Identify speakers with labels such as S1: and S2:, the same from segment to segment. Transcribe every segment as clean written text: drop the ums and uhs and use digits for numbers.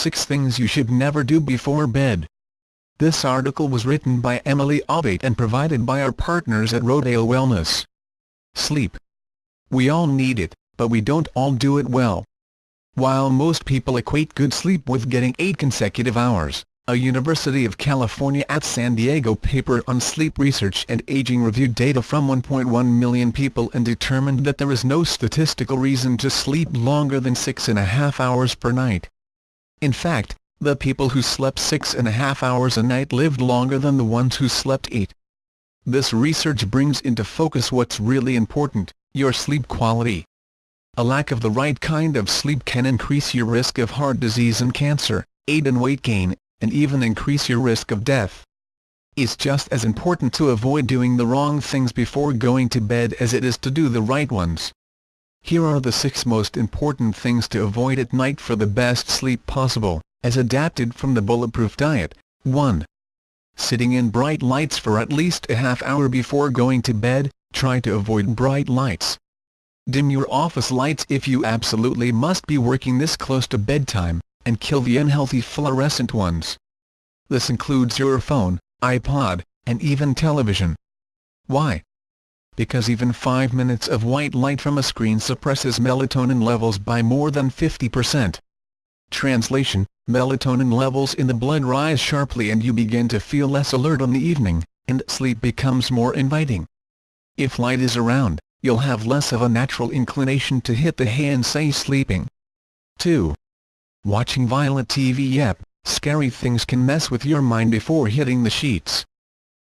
S1: 6 Things You Should Never Do Before Bed. This article was written by Emily Abbate and provided by our partners at Rodale Wellness. Sleep. We all need it, but we don't all do it well. While most people equate good sleep with getting 8 consecutive hours, a University of California at San Diego paper on sleep research and aging reviewed data from 1.1 million people and determined that there is no statistical reason to sleep longer than 6.5 hours per night. In fact, the people who slept 6.5 hours a night lived longer than the ones who slept 8. This research brings into focus what's really important: your sleep quality. A lack of the right kind of sleep can increase your risk of heart disease and cancer, aid in weight gain, and even increase your risk of death. It's just as important to avoid doing the wrong things before going to bed as it is to do the right ones. Here are the 6 most important things to avoid at night for the best sleep possible, as adapted from the Bulletproof Diet. 1. Sitting in bright lights for at least a half hour before going to bed. Try to avoid bright lights. Dim your office lights if you absolutely must be working this close to bedtime, and kill the unhealthy fluorescent ones. This includes your phone, iPod, and even television. Why? Because even 5 minutes of white light from a screen suppresses melatonin levels by more than 50%. Translation: melatonin levels in the blood rise sharply and you begin to feel less alert in the evening, and sleep becomes more inviting. If light is around, you'll have less of a natural inclination to hit the hay and say sleeping. 2. Watching violent TV. Yep, scary things can mess with your mind before hitting the sheets.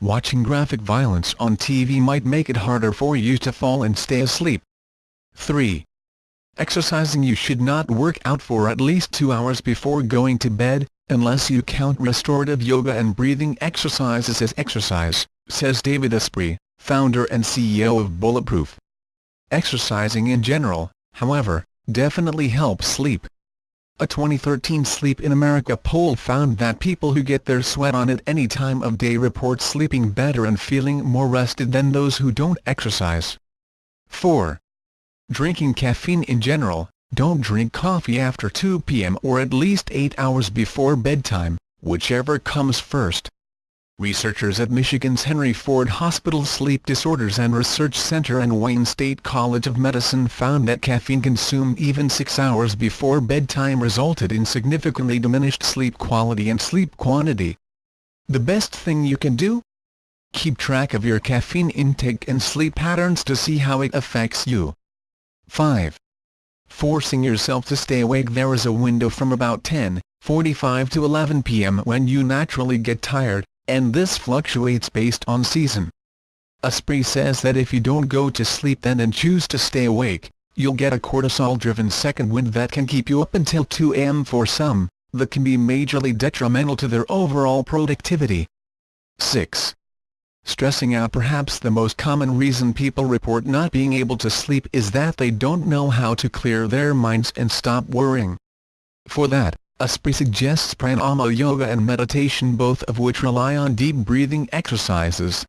S1: Watching graphic violence on TV might make it harder for you to fall and stay asleep. 3. Exercising. You should not work out for at least 2 hours before going to bed, unless you count restorative yoga and breathing exercises as exercise, says David Asprey, founder and CEO of Bulletproof. Exercising in general, however, definitely helps sleep. A 2013 Sleep in America poll found that people who get their sweat on at any time of day report sleeping better and feeling more rested than those who don't exercise. 4. Drinking caffeine. In general, don't drink coffee after 2 p.m. or at least 8 hours before bedtime, whichever comes first. Researchers at Michigan's Henry Ford Hospital Sleep Disorders and Research Center and Wayne State College of Medicine found that caffeine consumed even 6 hours before bedtime resulted in significantly diminished sleep quality and sleep quantity. The best thing you can do? Keep track of your caffeine intake and sleep patterns to see how it affects you. 5. Forcing yourself to stay awake. There is a window from about 10:45 to 11 p.m. when you naturally get tired, and this fluctuates based on season. Asprey says that if you don't go to sleep then and choose to stay awake, you'll get a cortisol-driven second wind that can keep you up until 2 a.m. For some, that can be majorly detrimental to their overall productivity. 6. Stressing out. Perhaps the most common reason people report not being able to sleep is that they don't know how to clear their minds and stop worrying. For that, Asprey suggests pranayama yoga and meditation, both of which rely on deep breathing exercises.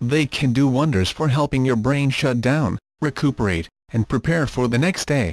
S1: They can do wonders for helping your brain shut down, recuperate, and prepare for the next day.